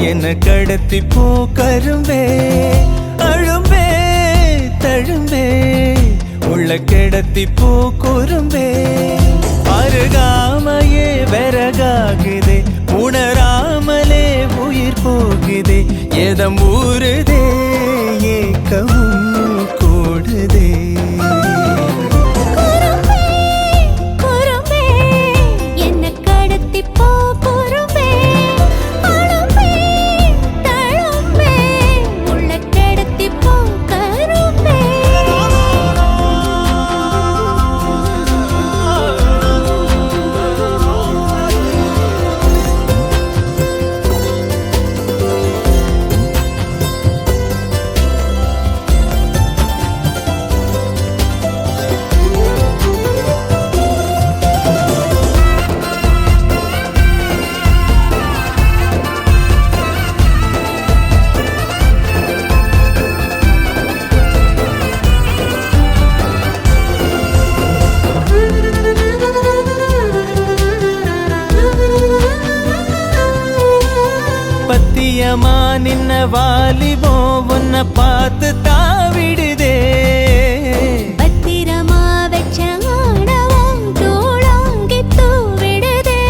என்ன கடத்தி போ கரும்பே அழும்பே தழும்பே உள்ள கிடத்தி போ குறும்பே அருகாமையே விறகாகுதே உணராமலே உயிர் போகுதே எதம் ஊறுதே ஏக்கமும் கூடுதே பத்தியமா நின்ன வாலிபோ உன்னை பார்த்து தாவிடுதே பத்திரமா வச்ச ஆடவும் தூளாங்கி தூவிடுதே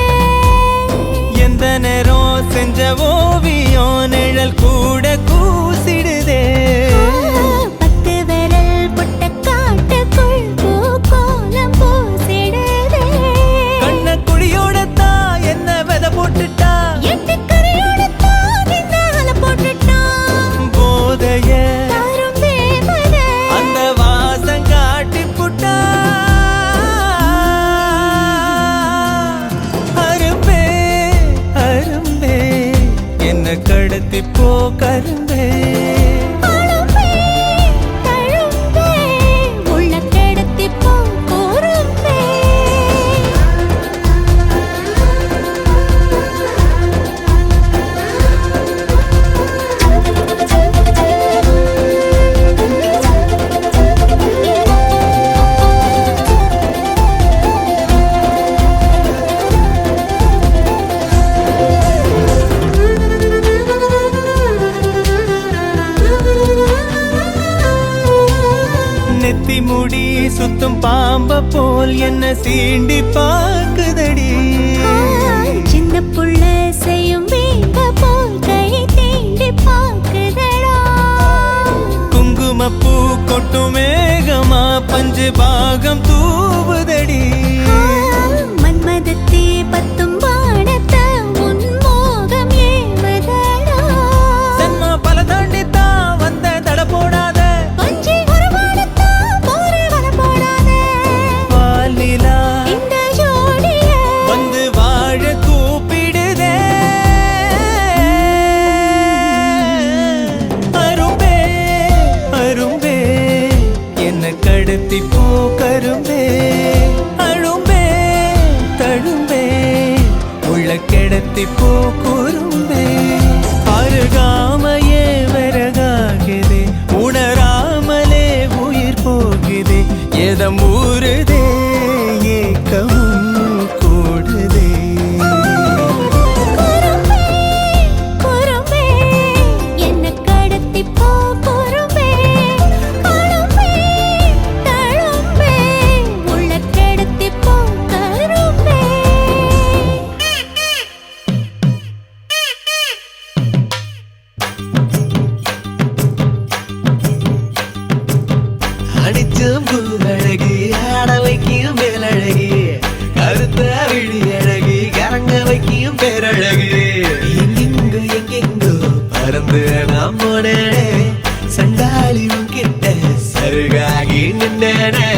எந்த நேரம் செஞ்ச ஓவியம் நிழல் கூட கூசிடுதே பத்து விரல் புட்ட காட்டுக்குள் பூக்கோலம் பூசிடுதே கண்ண குடியோடத்தா என்ன விதை போட்டுட்டா அந்த வாசம் காட்டி புட்டா அரும்பே அரும்பே என்ன கடத்தி போ கரும்பே நெத்தி முடி சுத்தும் பாம்ப போல் என்ன சீண்டி பாக்குதடி சின்ன புள்ள செய்யும் வீம்ப போல் கை தீண்டி பாக்குதடா குங்குமப்பூ கொட்டும் மேகமா பஞ்சு பாகம் தூ பறந்து நான் போனேனே சண்டாளி கிட்ட சருகாகி நின்னேனே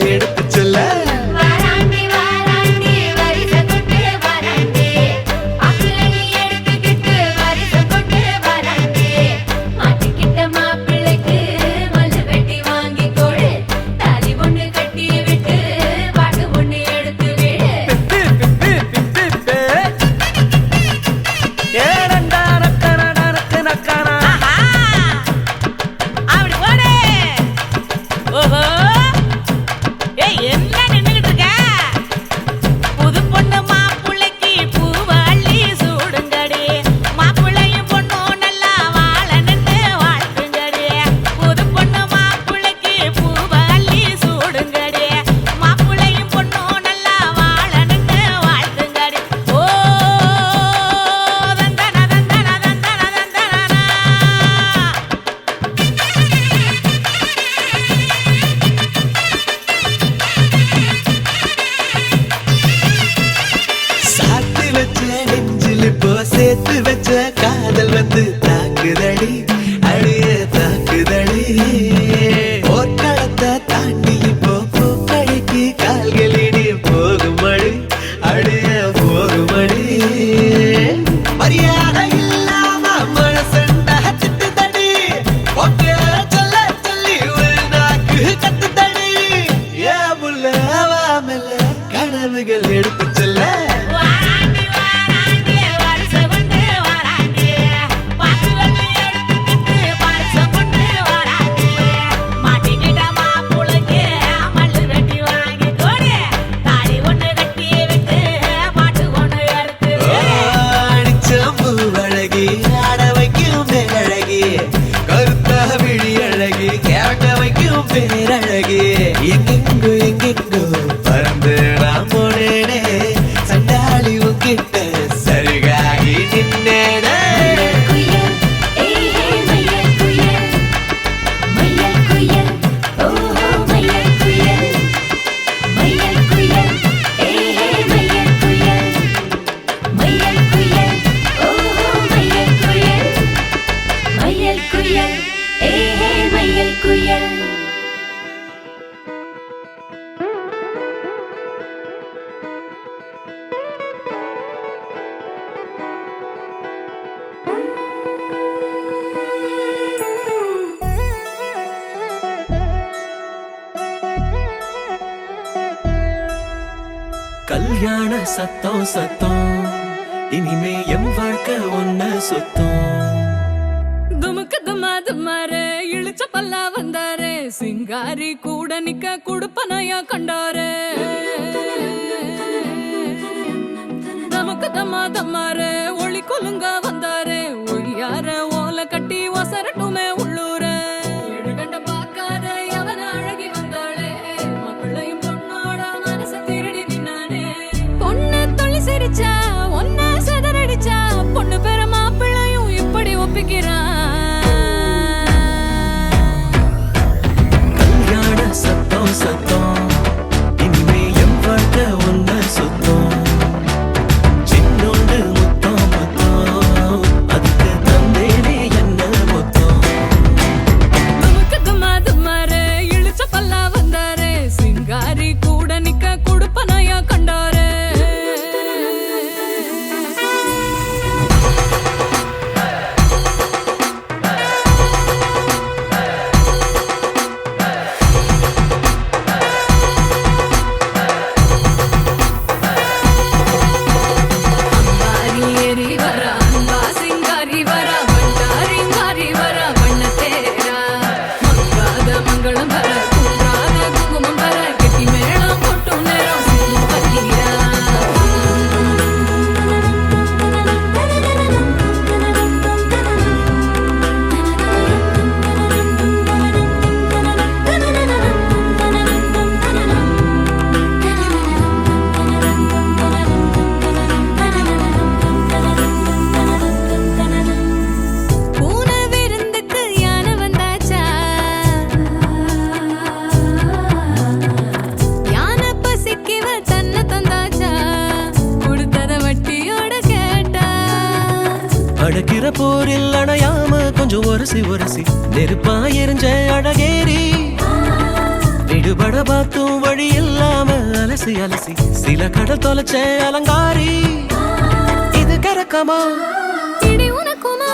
எடுத்து சொல்ல சேர்த்து வச்ச காதல் வந்து தாக்குதடி அடிய தாக்குதடி போர்க்களத்தை தாண்டி இப்போ பூக்கடைக்கு கால்களிடி போகுமடி அடிய போகுமடி மரியாதை இல்லாம மனசண்டா திட்டுதடி ஒக்க சொல்ல சொல்லி ஒரு நாக்கு கத்துதடி ஏ முல்ல வாமல்ல கனவுகள் எடுத்து சொல்ல பேரழகே எங்கெங்கோ எங்கெங்கோ பறந்து நான் போனேனே சண்டாளி உங்கிட்ட சருகாகி நின்னேனே கல்யாண சத்தம் சத்தம் இனிமே என் வாழ்க்கை ஒன்ன சுத்தம் துமுக்கு துமா துமாரே இழுச்ச பல்லா வந்தாரே சிங்காரி கூட நிக்க குடுப்பனையா கண்டாரே தமுக்கு தமா தமாரே ஒளி கொலுங்க வந்தாரே ஒளியார ஓல கட்டி ஒசரட்டுமே உள்ளூர எடுகண்ட பாக்காத எவன அழகி வந்தாளே மக்களையும் பொண்ணோட மனச திருடி நின்னானே பொண்ணு தொழில் சிரிச்சா ஒன்ன செதறடிச்சா பொண்ணு பேர மாப்பிள்ளையும் இப்படி ஒப்பிக்கிறான் சத்தம் சத்தம் இனிமே என் வாழ்க்கை ஒன்ன சுத்தம் சின்னோண்டு முத்தம் முத்தம் அதுக்கு தந்தேனே என்ன மொத்தம் துமுக்கு துமா துமாரே இழுச்ச பல்ல அடக்கிற போரில் அணையாம கொஞ்சம் உரசி உரசி நெருப்பா எரிஞ்ச அழகேரி விடுபட பார்த்தும் வழி இல்லாம அலசி அலசி சில கடல் தொலைச்ச அலங்காரி இது கரக்கமா இடி உனக்குமா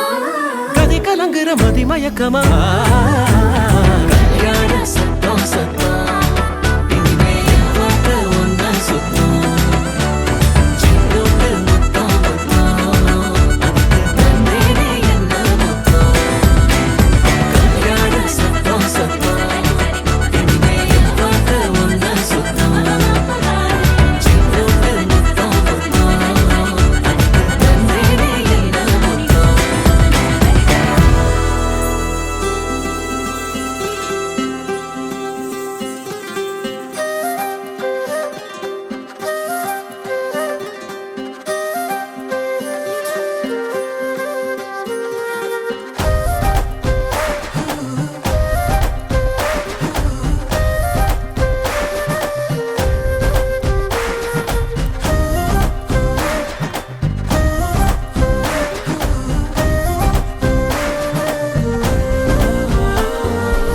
கதை கலங்குற மதி மயக்கமா கல்யாண சத்தம் சத்தம் இனிமே என் வாழ்க்கை ஒன்னா சுத்தம் சின்னோட்டு முத்தம் முத்தம் அதுக்கு தந்தேனே என்ன முத்தம் கல்யாண சத்தம் சத்தம் இனிமே என் வாழ்க்கை ஒன்னா சுத்தம் சின்னோட்டு முத்தம் முத்தம் அதுக்கு தந்தேனே என்ன முத்தம்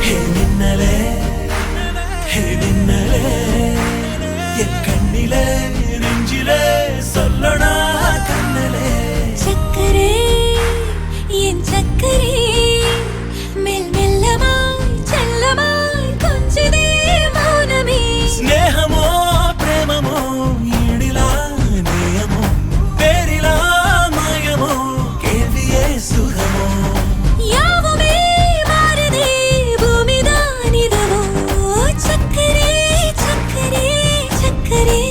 ஹே மின்னலே ஹே மின்னலே என் கண்ணிலே நெஞ்சிலே சொல்லடா கண்ணலே சக்கரே என் சக்கரே மெல் மெல்லமாய் செல்லமாய் கொஞ்சிதே மௌனமே ஸ்நேகமோ பிரேமமோ ஈடிலா நேயமோ பேரிலா மாயமோ கேள்வியே சுகமோ யாவுமே மாறுதே பூமிதான் இதுவோ சக்கரே சக்கரே சக்கரே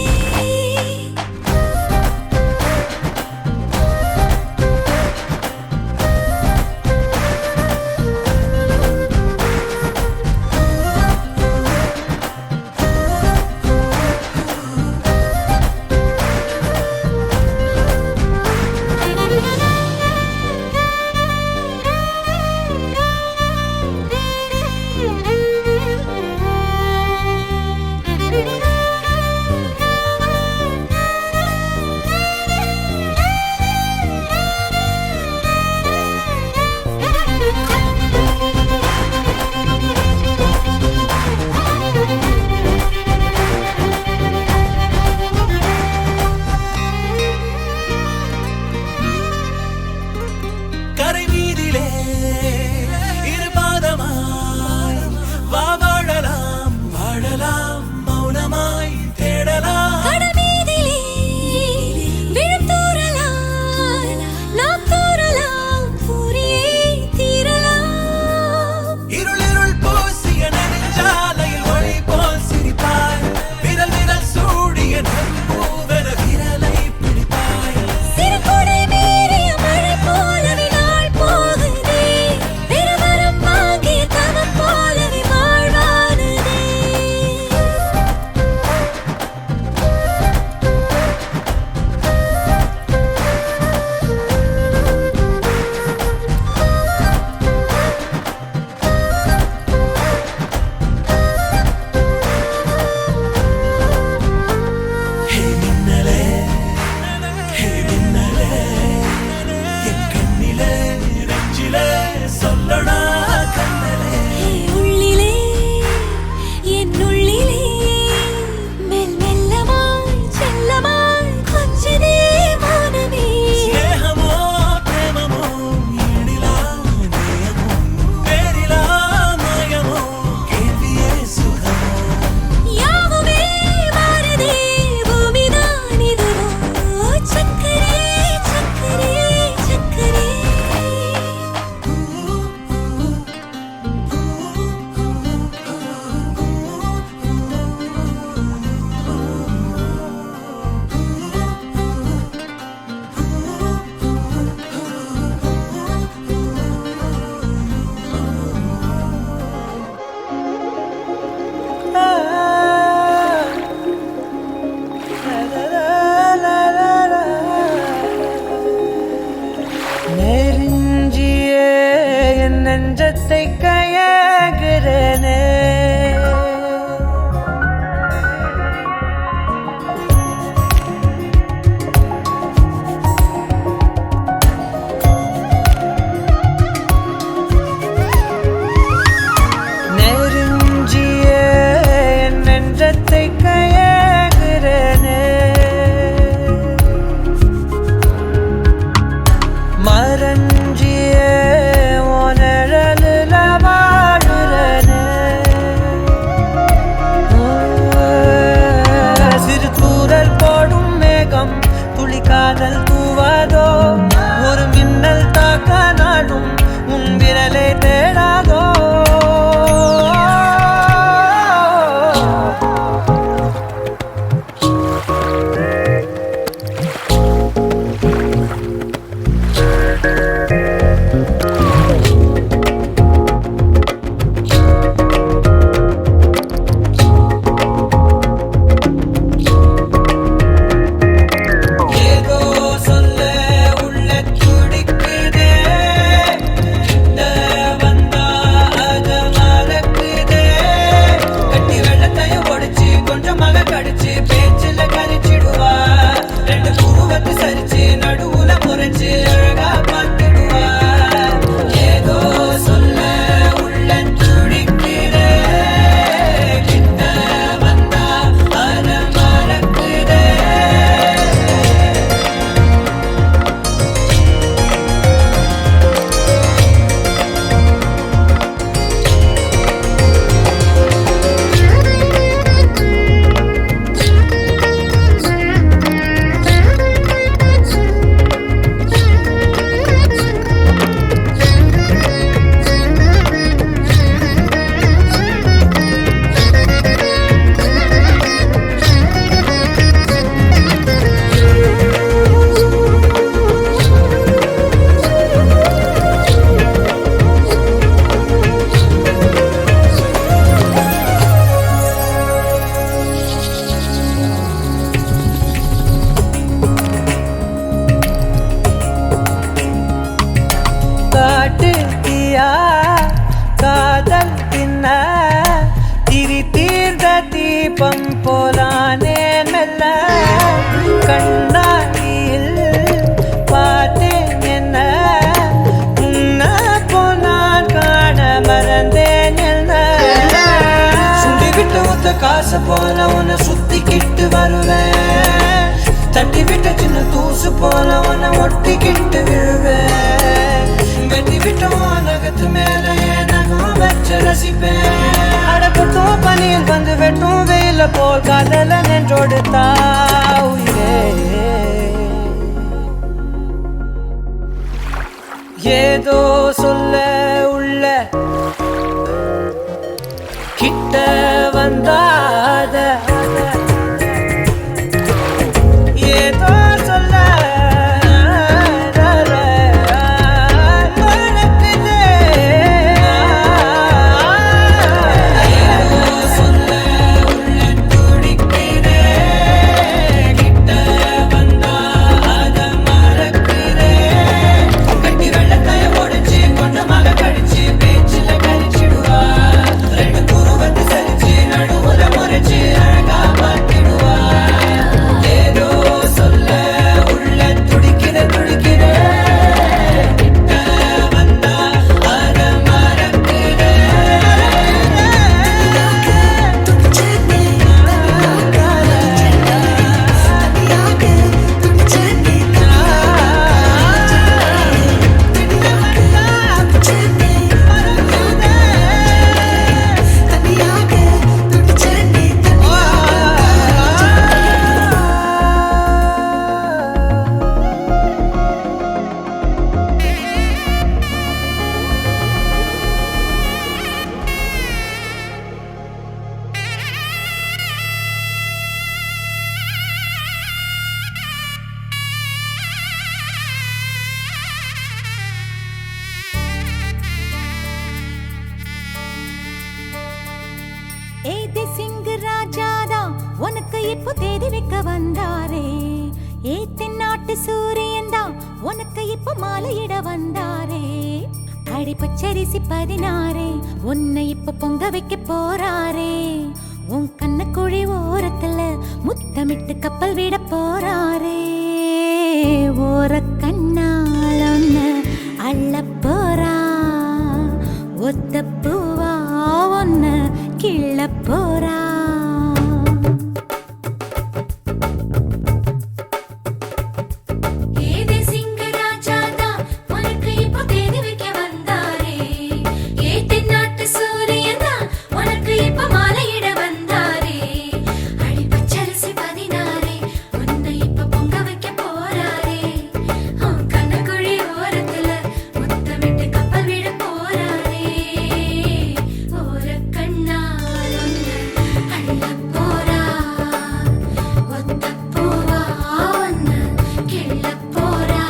கரை மீதிலே இருபாதமாய் வா வாழலாம் வாழலாம் மௌனமாய் தேடலாம் கடமீதிலே விழும் தூறலாம் நாம் தூறலாம் பூரியே தீரலாம் இருளிருள் பூசிய நெடுஞ்சாலையில் ஒளி போல் சிரிப்பாய் விரல் விரல் சூடிய நெருப்பூவென விரலை பிடிப்பாய் சிறு கொடை மீறிய மழை போலவே நாள் போகுதே பெருவரம் வாங்கிய தவம் போலவே வாழ்வானதே ஹே மின்னலே ஹே மின்னலே என் கண்ணிலே நெஞ்சிலே சொல்லடா கண்ணலே உள்ளிலே என் உள்ளிலே மெல் மெல்லமாய் செல்லமாய் கொஞ்சிதே மௌனமே ஸ்நேகமோ பிரேமமோ ஈடிலா நேயமோ பேரிலா மாயமோ கேள்வியே சுகமோ யாவுமே மாறுதே பூமிதான் இதுவோ சக்கரே சக்கரே சக்கரே நெருஞ்சியே என் நெஞ்சத்தை கயகிறனே ஆசை போல உன்னை சுத்திக்கிட்டு வருவேன், தட்டி விட்ட சின்ன தூசு போல உன்னை ஒட்டிக்கிட்டு விழுவேன், வெட்டி விட்ட நகத்து மேல நகம் வச்சு ரசிப்பேன். அடக்கட்டும் பனியில் வந்து வெட்டும் வெயில போல் காதல நின்றோடு தாவுயே. ஏதோ சொல்ல உள்ள கிட்ட வந்தாத, ஏதோ சொல்ல மறக்குதே. ஏதோ சொல்ல உள்ள துடிக்கிறேன், கிட்ட வந்தா அத மறக்கிறேன். கட்டி வெள்ளத்தைய உடைச்சு கொஞ்சமாக கடிச்சு பேச்சில கழிச்சிடுவா, ரெண்டு குருவத்து சரிச்சு நடுவுல முறைச்சு அழகா பார்த்திடுவா. ஏதோ சொல்ல உள்ள துடிக்கிற கிட்ட வந்தா அத ஏதி சிங்கு ராஜாதா உனக்கு இப்போ தேதி வைக்க வந்தாரே, ஏ தென்னாட்டு சூரியன் தான் உனக்கு இப்போ மாலையிட வந்தாரே. அடி பச்சரிசி 16 உன்னை இப்போ பொங்க வைக்க போறாரே. உன் கண்ணக்குழி ஓரத்துல முத்தமிட்டு கப்பல் விட போறாரே. ஓர கண்ணால் ஒன்ன அள்ள போறா, ஒத்த பூவா ஒன்ன கிள்ள போறா. ஏதே சிங்க ராஜாதா உனக்கு இப்போ தேதி வைக்க வந்தாரே, ஏ தென்னாட்டு சூரியன் தான் உனக்கு இப்போ மாலையிட வந்தாரே. அடி பச்சரிசி 16 உன்னை இப்போ பொங்க வைக்க போறாரே. உன் கண்ணக்குழி ஓரத்துல முத்தமிட்டு கப்பல் விட போறாரே. ஓர கண்ணால் ஒன்ன அள்ள போறா, ஒத்த பூவா ஒன்ன கிள்ள போறா.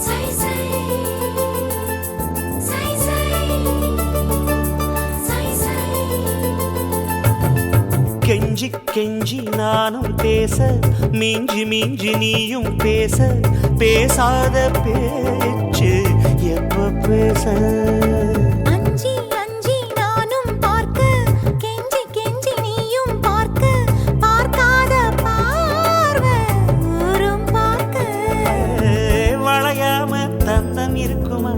சை சை சை சை சை சை. கெஞ்சி கெஞ்சி நானும் பேச, மிஞ்சி மிஞ்சி நீயும் பேச, பேசாத பேச்சு எப்ப பேச. அஞ்சி அஞ்சி நானும் பார்க்க, கெஞ்சி கெஞ்சி நீயும் பார்க்க, பார்க்காத பார்வை ஊரும் பார்க்க. வளையாம தந்தம் இருக்குமா,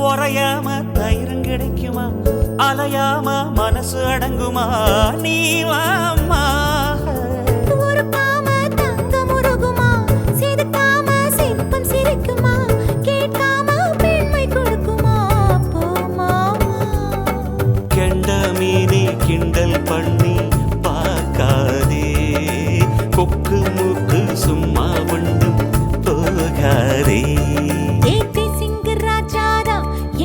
உறையாம தயிரும் கிடைக்குமா, அலையாம மனசு அடங்குமா, நீ வாம்மா. உருக்காம தங்கம் உருகுமா, செதுக்காம சிற்பம் சிரிக்குமா, கேட்காம பெண்மை கொடுக்குமா, போமாமா. கெண்ட மீனே கிண்டல் பண்ணி பார்க்காதே, கொக்கு மூக்கு சும்மா ஒன்றும் போகாதே. ஏத்தி சிங்கு ராஜாதா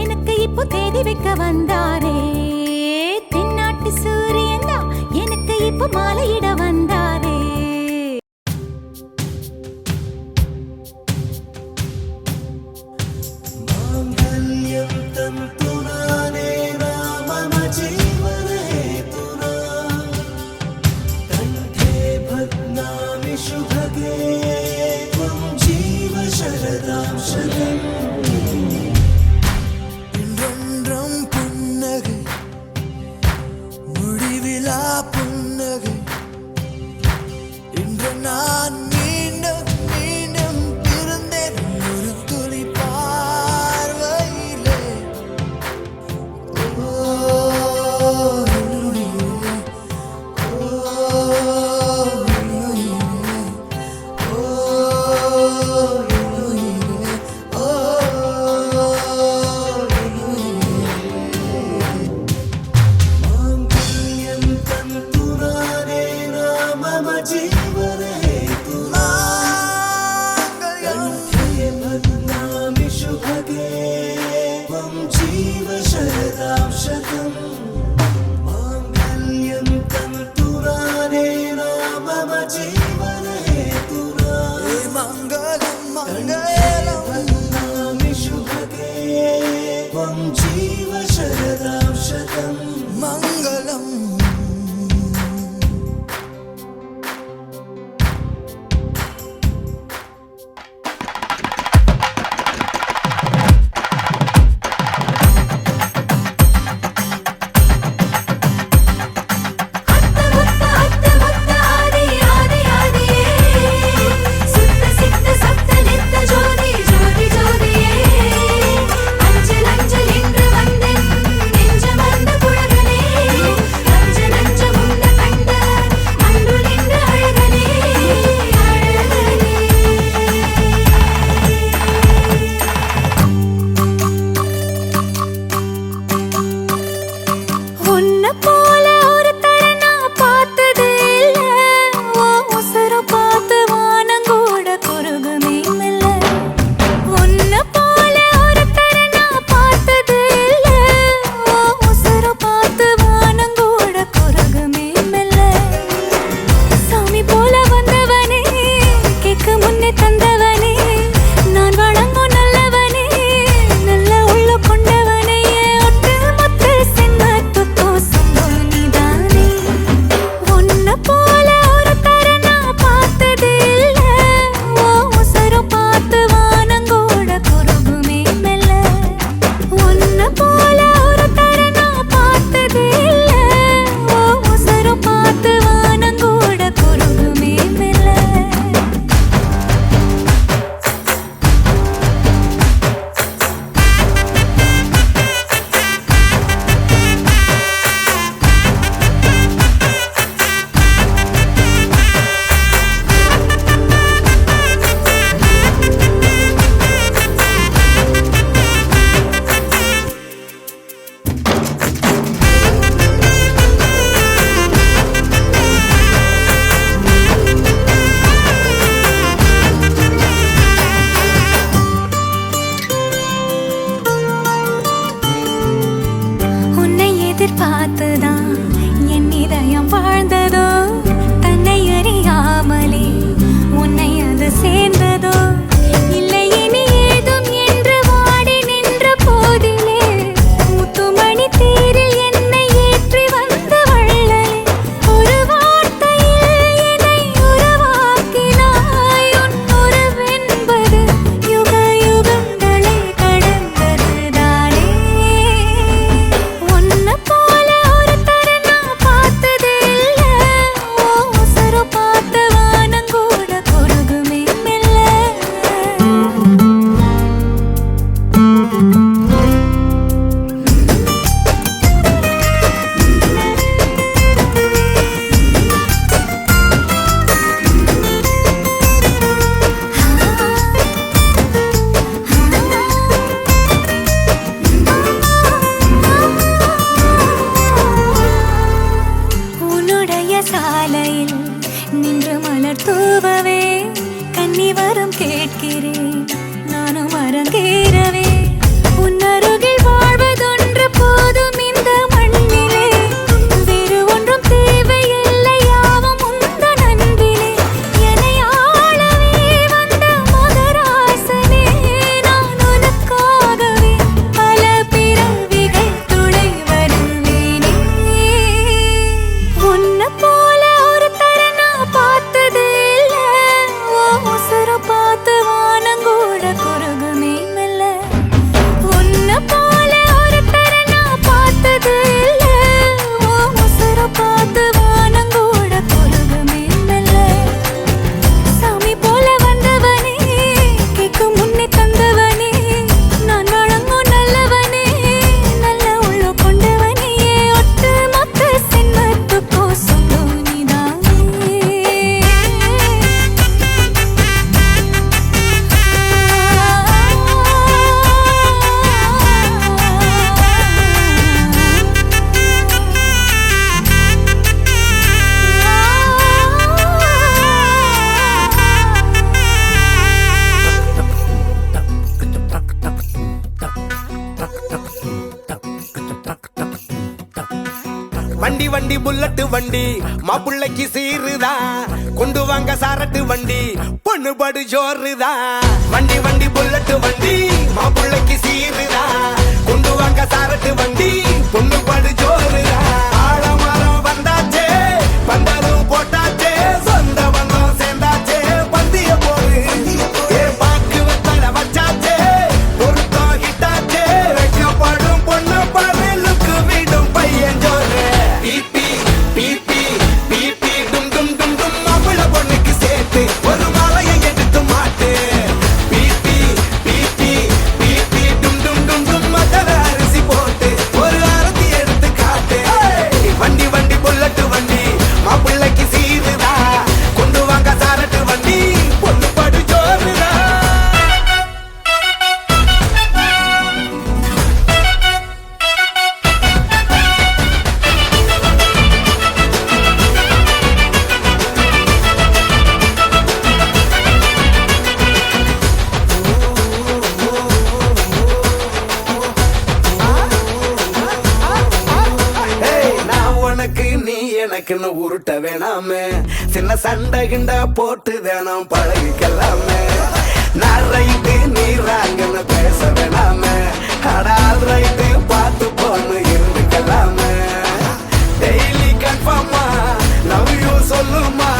எனக்கு இப்போ தேதி வைக்க வந்தாரே. தென்னாட்டு சூரியன் தான் எனக்கு இப்போ மாலையிட வந்தாரே. மாங்கல்யம் தந்து நானே மம ஜீவனே துனா, கண்டே பத்னாமி சுபகே த்வம் ஜீவ शरदां शरदां நிலா புன்னகை இன்று நான் மீண்டும் மீண்டும் பிறந்தேன் ஒரு துளி பார்வையிலே ஓ என்னுயிரே, ஓ என்னுயிரே, ஓ என்னுயிரே, ஓ என்னுயிரே. மாங்கல்யம் தந்தும் புல்லட்டு வண்டி மாப்பிள்ளைக்கு சீருதா கொண்டு வாங்க சாரட்டு வண்டி பொண்ணு படு ஜோருதா வண்டி வண்டி புல்லட்டு வண்டி மாப்பிள்ளைக்கு சீருதா கொண்டு வாங்க சாரட்டு வண்டி பொண்ணு படு ஜோருதா ஆழமரம் வந்தாச்சே பந்தலும் போட்டாச்சே சொந்த பந்தம் சேர்ந்தாச்சே பந்திய போரு ஏ பாக்கு வெத்தல வச்சாச்சே பொருத்தம் ஹிட்டாச்சே வைக்கப்படும் பொண்ணு பாரு லுக்கு வீடும் பையன் ஜோரு பிபி பிபி பிபி டும் டும் டும் டும் மாப்பிள்ள பொண்ணுக்கு சேர்த்து ஒரு மாலையை எடுத்து மாட்டு பிபி பிபி பிபி டும் டும் டும் டும் மசாலா அரிசி போட்டு ஒரு அரத்தி எடுத்து காட்டு வண்டி வண்டி புல்லட்டு வண்டி மாப்பிள்ளைக்கு சீருதா கொண்டு வாங்க சாரட்டு வண்டி பொண்ணு படு ஜோருதா நான் உனக்கு நீ எனக்குன்னு உருட்ட வேணாமே சின்ன சண்டை கிண்டா போட்டு தினம் பழகிக்கலாமே நான் ரைட்டு நீ ராங்கன்னு பேச வேணாமே அடால் ரைட்டு பார்த்து போன்னு இருந்துக்கலாமே டெய்லி கன்ஃபார்மா லவ் யூ சொல்லுமா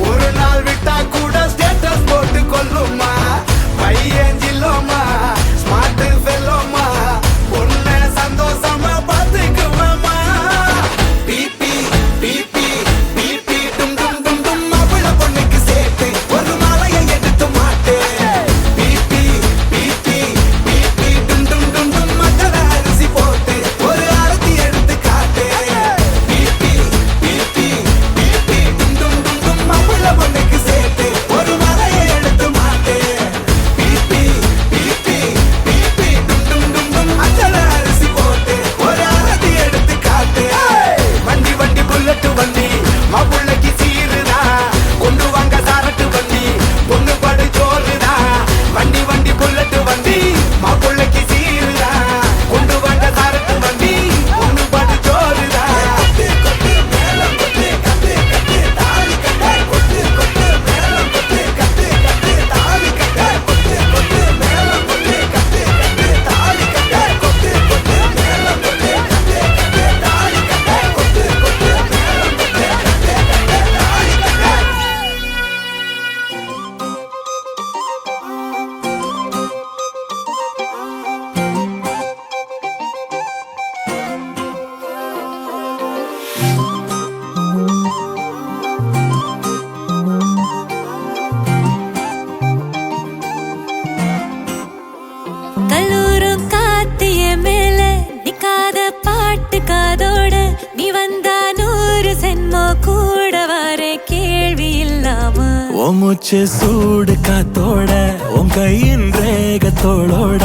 ஒரு நாள் விட்டா கூட ஸ்டேட்டஸ் போட்டு கொல்லுமா பையன் ஜில்லோமா ஸ்மார்ட் ஃபெல்லோமா பொண்ணு சந்தோஷமா பார்த்துக்குவாமா பிபி பிபி பிபி டும் டும் டும் டும் மாப்பிள்ள பொண்ணுக்கு சேர்த்து ஒரு மாலையை எடுத்து மாட்டு பிபி பிபி பிபி டும் டும் டும் டும் மசாலா அரிசி போட்டு ஒரு அரத்தி எடுத்து காட்டு பிபி பிபி பிபி டும் டும் டும் டும் மாப்பிள்ள பொண்ணுக்கு சேர்த்து ஒரு மாலையை எடுத்து மாட்டு பிபி பிபி பிபி டும் டும் டும் டும் மசாலா அரிசி போட்டு ஒரு அரத்தி எடுத்து காட்டு வண்டி வண்டி புல்லட்டு வண்டி மாப்பிள்ளைக்கு சீருதா கொண்டு வாங்க சாரட்டு வண்டி பொண்ணு படு ஜோருதா வண்டி வண்டி புல்லட்டு வண்டி மாப்பிள்ளைக்கு சீருதா கொண்டு வாங்க சாரட்டு வண்டி பொண்ணு படு ஜோருதா கொட்டு கொட்டு மேளம் கொட்டு கட்டு கட்டு தாலி கட்டு கொட்டு கொட்டு மேளம் கொட்டு கட்டு கட்டு தாலி கட்டு கொட்டு கொட்டு மேளம் கொட்டு கட்டு கட்டு தாலி கட்டு கொட்டு கொட்டு மேளம் கொட்டு கட்டு கட்டு தாலி கட்டு கொட்டு கொட்டு மேளம் கொட்டு கட்டு கட்டு தாலி கட்டு கல்லூரும் காத்திய மேல நிக்காத பாட்டு காதோட நீ வந்தா 100 சென்மோ கூட வர கேள்வி இல்லாம ஓ மூச்சு சூடு காத்தோட உன் கையின் ரேகத்தோளோட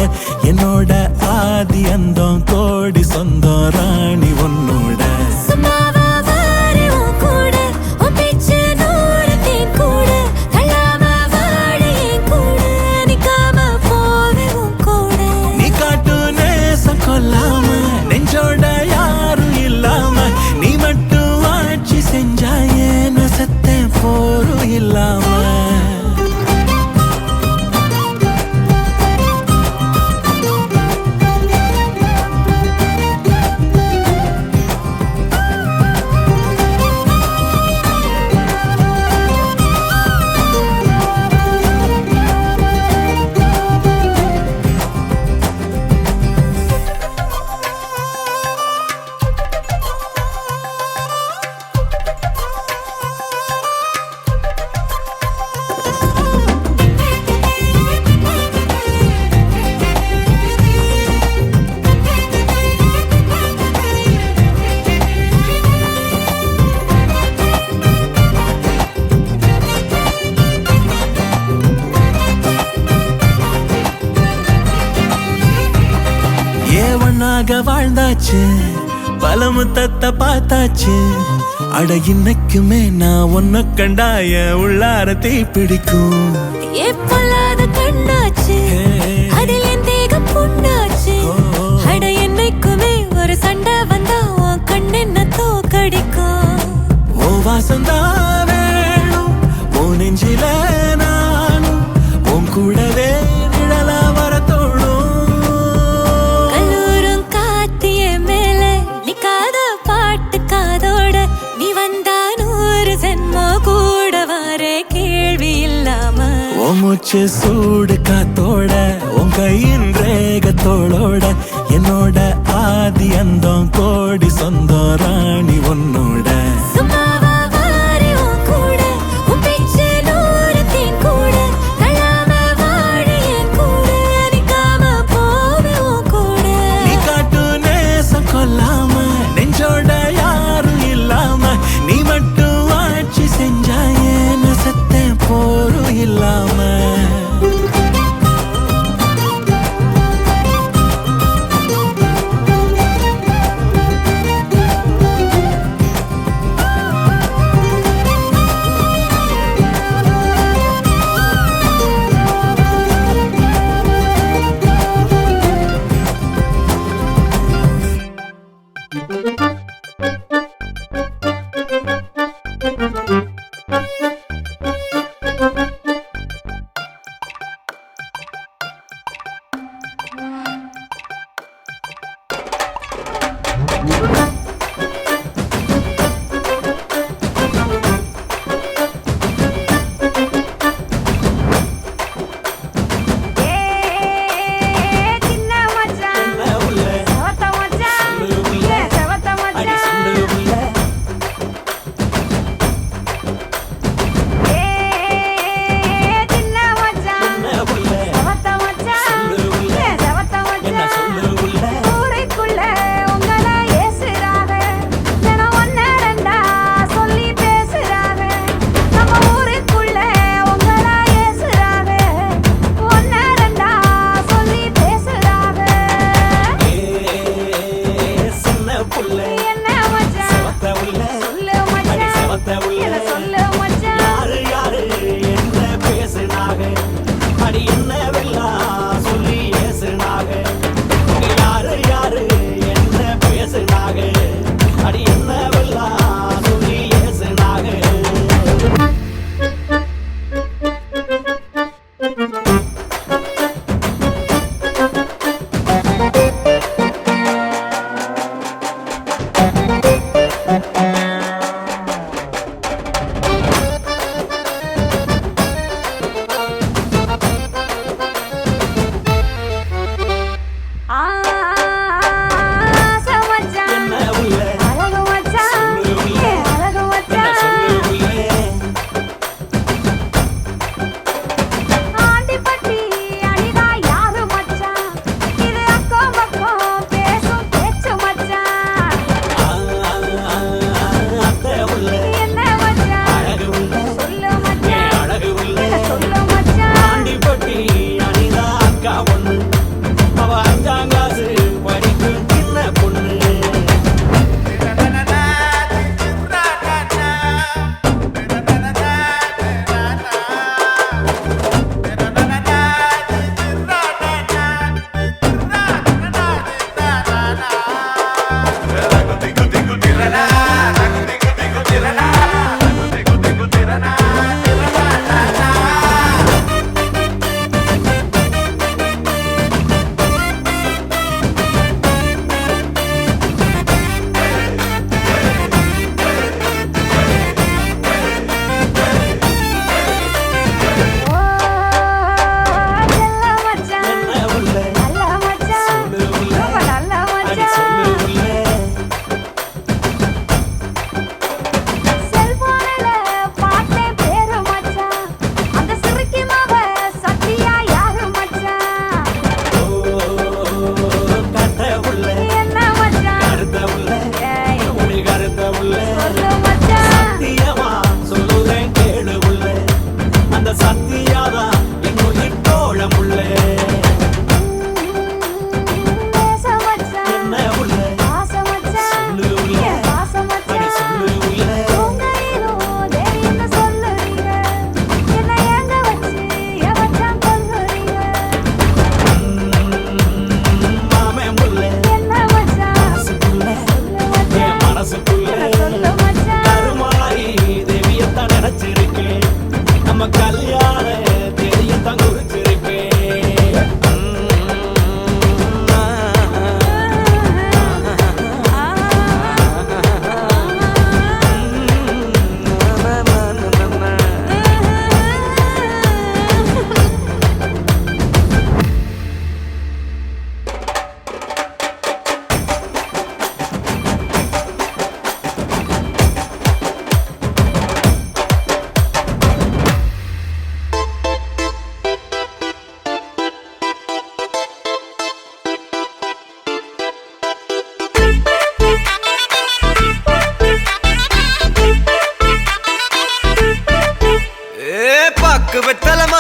என்னோட ஆதி அந்தம் கோடி சொந்தம் ராணி உன்னோட சும்மாவா வாரு உன் கூட உன் பேச்சு 100 தேன் கூட தள்ளாம வாழ என் கூட நிக்காம போவே உன் கூட நீ காட்டு நேசம் கொல்லாம நெஞ்சோட யாரும் இல்லாம நீ மட்டும் ஆட்சி செஞ்சாயே நசத்த போரும் இல்லாம ஒன்னாக வாழ்ந்தாச்சு பல முத்தத்தை பார்த்தாச்சு அட இன்னைக்குமே நான் ஒன்ன கண்டாய உள்ளார தீ பிடிக்கும் எப்பொல்லாத கண்ணாச்சு அதில் என் தேகம் புண்ணாச்சு அட என்னைக்குமே ஒரு சண்டை வந்தா உன் கண்ணென்ன தோக்கடிக்கும் பாசந்தா வேணும் உன் நெஞ்சில நானும் உன் கூடவே நிழலா வர தோணும் கல்லூரும் காத்திய மேல நிக்காத பாட்டு காதோட நீ வந்தா 100 ஜென்மோ கூட வர கேள்வி இல்லாம உன் மூச்சு சூடு காத்தோட உன் கையின் ரேகத்தோளோட என்னோட ஆதி அந்தம் கோடி சொந்தம் ராணி உன்னோட சும்மாவா வாரி உன் கூட உன் பேச்சு 100 தேன் கூட தள்ளாம வாழ என் கூட நிக்காம போவே உன் கூட நீ காட்டு நேசம் கொல்லாம நெஞ்சோட யாரும் இல்லாம நீ மட்டும் ஆட்சி செஞ்சாயே செத்த போரும் இல்லாம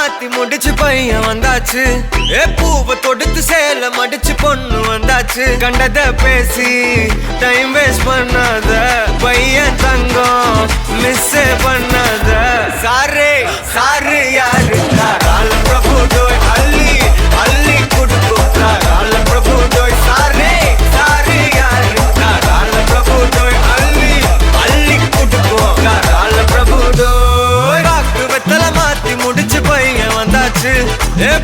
மாத்தி முடிச்சு பையன் வந்தாச்சு பூவை தொடுத்து சேல மடிச்சு பொண்ணு வந்தாச்சு கண்டத பேசி டைம் வேஸ்ட் பண்ணாத பையன் தங்கம் மிஸ் பண்ணாத சாரே சாரு யாரு கால பிரபு டோய் அள்ளி அள்ளி குடுக்கும் கால பிரபு டோய் சாரே சாரு யாரு கால பிரபு டோய் அள்ளி அள்ளி குடுக்கும் கால பிரபு டோய் பாக்கு வெத்தல மாத்தி முடிச்சு பையன் வந்தாச்சு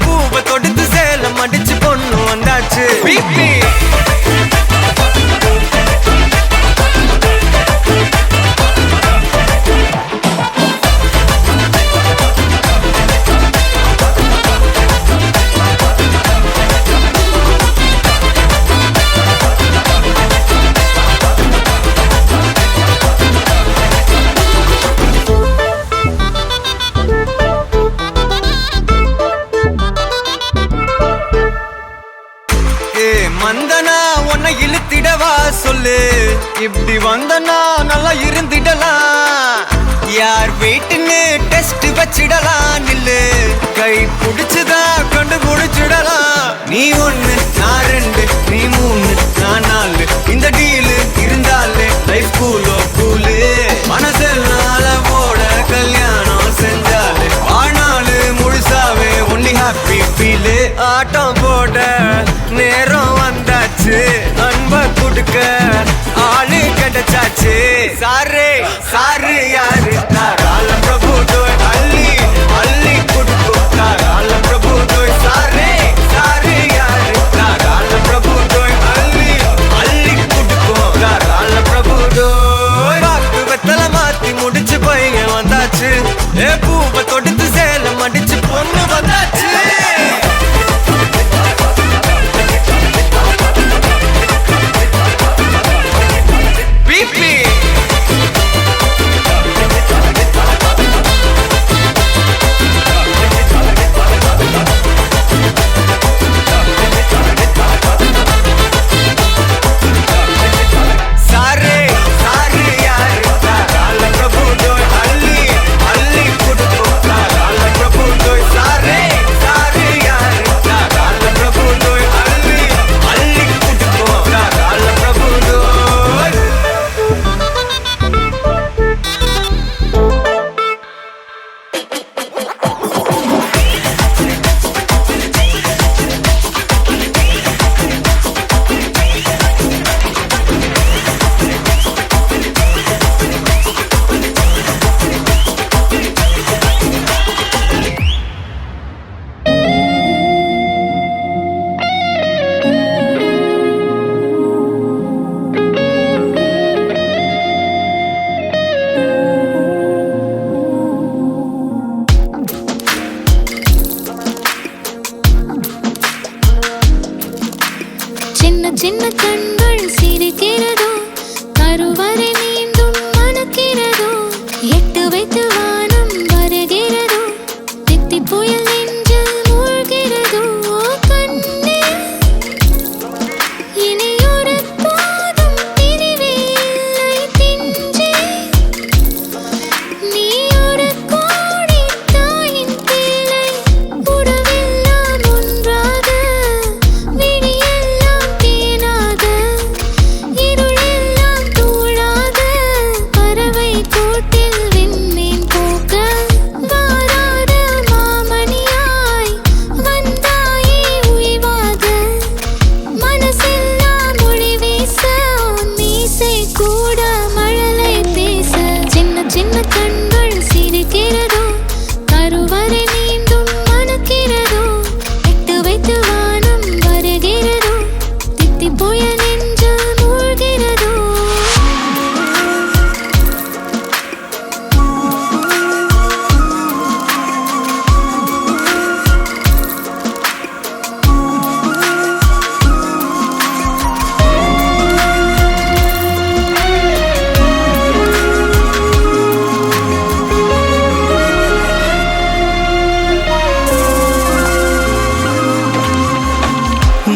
பூவை தொடுத்து சேல மடிச்சு பொண்ணு வந்தாச்சு பிபி மந்தனா உன்னை இழுத்திடவா சொல்லு இப்படி வந்தனா நல்லா இருந்திடலாம் யார் வெயிட்னு டெஸ்ட் வச்சிடலாம் நில்லு கை பிடிச்சுதா கண்டு பிடிச்சிடலாம் நீ ஒண்ணு நான் ரெண்டு நீ மூணு நான் நாலு இந்த டீலு இருந்தாலே லைஃப் கூலோ கூலு மனசெல்லாம் போட கல்யாணம் செஞ்சாலே ஆனாலு முழுசாவே ஒன்லி ஹாப்பி ஃபீலு ஆட்டம் போட நேரம் வந்தாச்சு அன்ப குடுக்க ஆளு கிடைச்சாச்சு சாரே சாரு யாரு கால பிரபு டோய் அள்ளி அள்ளி குடுக்கும் கால பிரபு டோய் சாரே சாரு யாரு கால பிரபு டோய் அள்ளி அள்ளி குடுக்கும் கால பிரபு டோய் பாக்கு வெத்தல மாத்தி முடிச்சு பையன் வந்தாச்சு பூவை தொடுத்து சேல மடிச்சு பொண்ணு வந்தாச்சு சின்ன கண்கள் சிரிக்கிறதோ கருவறை மீண்டும் மணக்கிறதோ எட்டு வைத்து வானம் வருகிறதோ தித்தி புயல் நெஞ்சில் மூழ்கிறதோ கண்ணே இனி ஒரு போதும் பிரிவே இல்லை பிஞ்சே நீ ஒரு கோடி தாயின் பிள்ளை உறவெல்லாம் ஒன்றாக விழியெல்லாம் தேனாக இருளெல்லாம் தூளாக பறவை கூட்டில் விண்மீன் போக்க வாராத மாமணியாய் வந்தாயே உய்வாக மனசெல்லாம் மொழி வீச மீசை கூட மழலை பேச சின்ன சின்ன கண்கள் சிரிக்கிறதோ கருவறை மீண்டும் மணக்கிறதோ எட்டு வைத்து வானம் வருகிறதோ தித்தி புயல் நெஞ்சில் மூழ்கிறதோ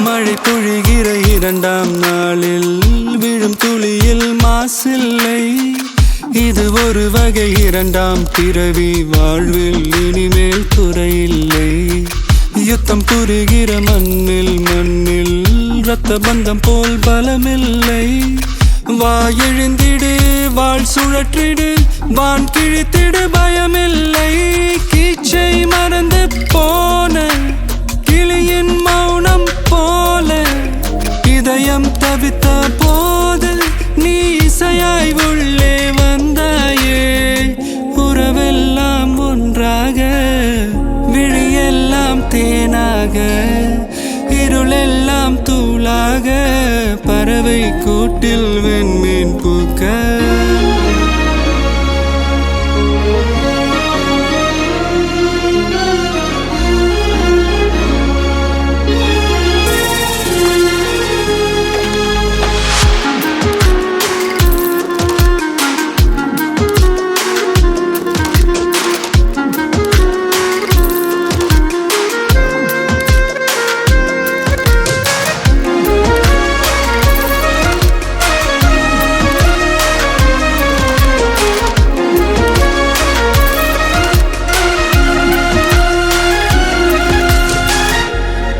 மழை பொழிகிற இரண்டாம் நாளில் விழும் துளியில் மாசில்லை. அது ஒரு வகை இரண்டாம் பிறவி வாழ்வில் இனிமேல் குறையில்லை யுத்தம் புரிகிற மண்ணில் இரத்த பந்தம் போல் பலமில்லை வா எழுந்திடு வாழ் சுழற்றிடு வான் கிழித்திடு பயமில்லை கீச்சை மறந்து போன கிளியின் மௌனம் போல இதயம் தவித்த போது நீ இசையாய் உள்ளே வந்தாயே உறவெல்லாம் ஒன்றாக விழியெல்லாம் தேனாக இருளெல்லாம் தூளாக பறவை கூட்டில் வெண்மீன் பூக்க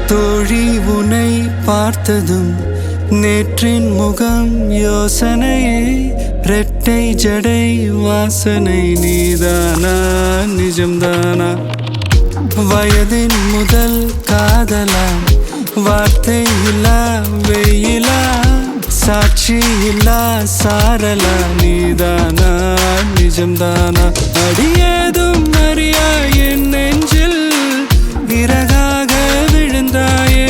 தோழி உனை பார்த்ததும் நேற்றின் முகம் யோசனையே ரெட்டை ஜடை வாசனை நீதானா நிஜம்தானா வயதின் முதல் காதலா வார்த்தை இல்லா வெயிலா சாட்சி இல்லா சாரலா நீதானா நிஜம்தானா அடியேதும் அறியா என் நெஞ்சில் விறகாக விழுந்தாயே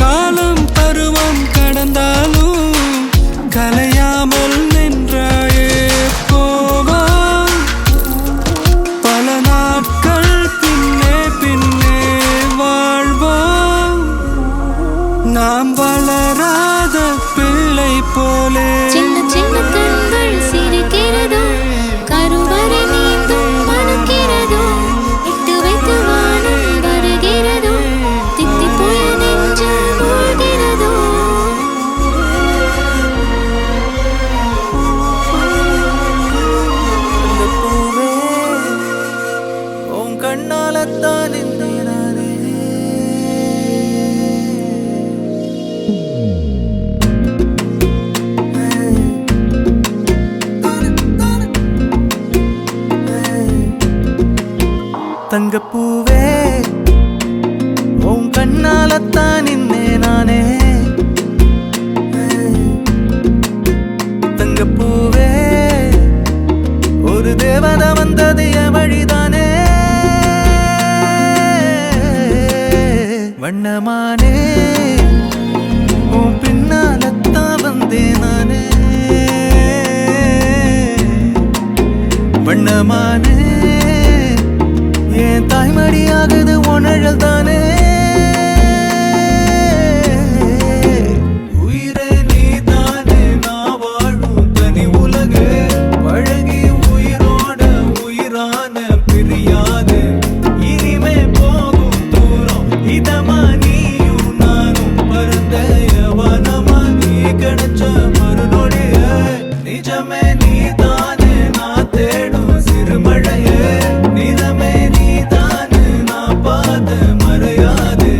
காலம் பருவம் கடந்தாலும் கலையாமல் நின்றாயே போவா பல நாட்கள் பின்னே பின்னே வாழ்வோம் நாம் வளராத பிள்ளை போலே சின்ன சின்ன கண்கள் சிரிக்கிறதோ கருவறை நீந்தும் மணக்கிறதோ இட்டு வைத்து வானம் வருகிறதோ தித்தி போய நெஞ்சு மூழ்கிறதோ இந்த பூவே உன் கண்ணாலத்தான் நானே தங்கப்பூவே உன் கண்ணாலத்தான் நானே தங்கப்பூவே ஒரு தேவதை வந்தது என் வழிதானே வண்ணமானே உன் பின்னாலத்தான் வந்தேன் நானே வண்ணமானே என் தாய்மடியாகுது உணழல் தானே உயிரே நீ தானே நான் வாழும் தனி உலகு பழகி உயிரோட உயிரான பிரியாது இனிமே போகும் தூரம் இதமா நீயும் நானும் பரந்த யவனமா நீ கிடைச்ச மறுநொடிய நிஜமே நீ தானே நான் தேடும் சிறுமழையே நிறமே நீ தானே நான் பார்த்த மறையாது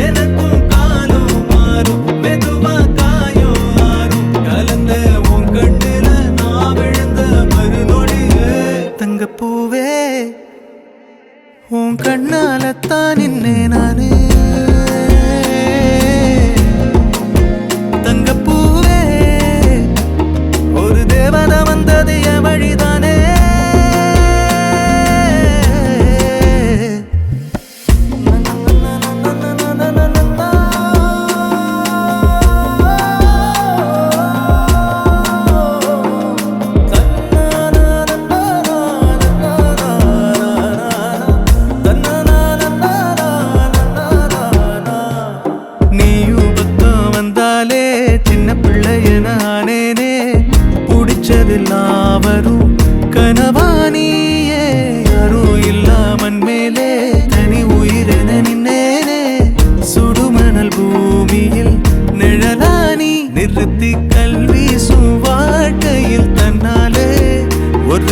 எனக்கும் காலம் மாறும் மெதுவா காயம் ஆறும் கலந்த உன் கண்ணுல நான் விழுந்த மறுநொடியே தங்கப்பூவே உன் கண்ணாலத்தான் நின்னே நானே தங்கப்பூவே ஒரு தேவதை வந்தது என் வழிதானே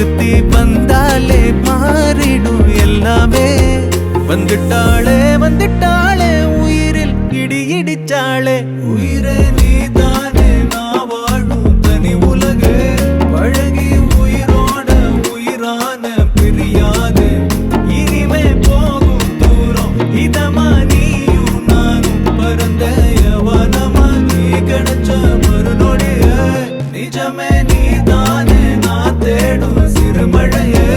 ஒருத்தி வந்தாலே மாறிடும் எல்லாமே. வந்துட்டாளே வந்துட்டாளே உயிரில் இடி இடிச்சாளே. உயிரே நீதானே நான் வாழும் தனி உலகு. பழகி உயிரோட உயிரான பிரியாது. இனிமே போகும் தூரம் இதமா நீயும் நானும் பரந்த யவனமா. நீ கிடைச்ச மறுநொடிய நிஜமே நீதானே நான் தேடும் சிறுமழையே.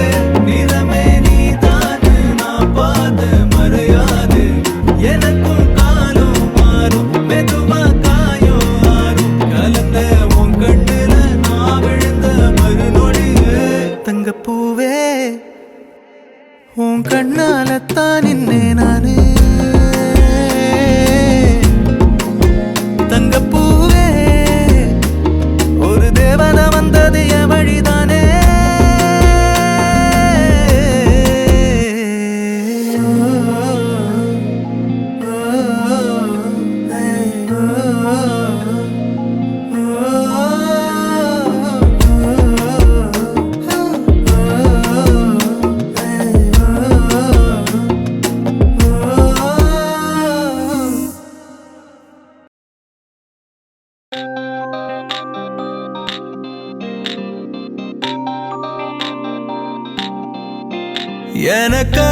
நிறமே நீதானே நான் பார்த்த மறையாது. எனக்கும் காலம் மாறும் மெதுவா காயம் ஆறும். கலந்த உன் கண்ணுல நான் விழுந்த மறுநொடியே. தங்கப்பூவே உன் கண்ணாலத்தான் நின்னே நானு. தங்கப்பூவே ஒரு தேவதை வந்தது என் வழிதானே. எனக்கா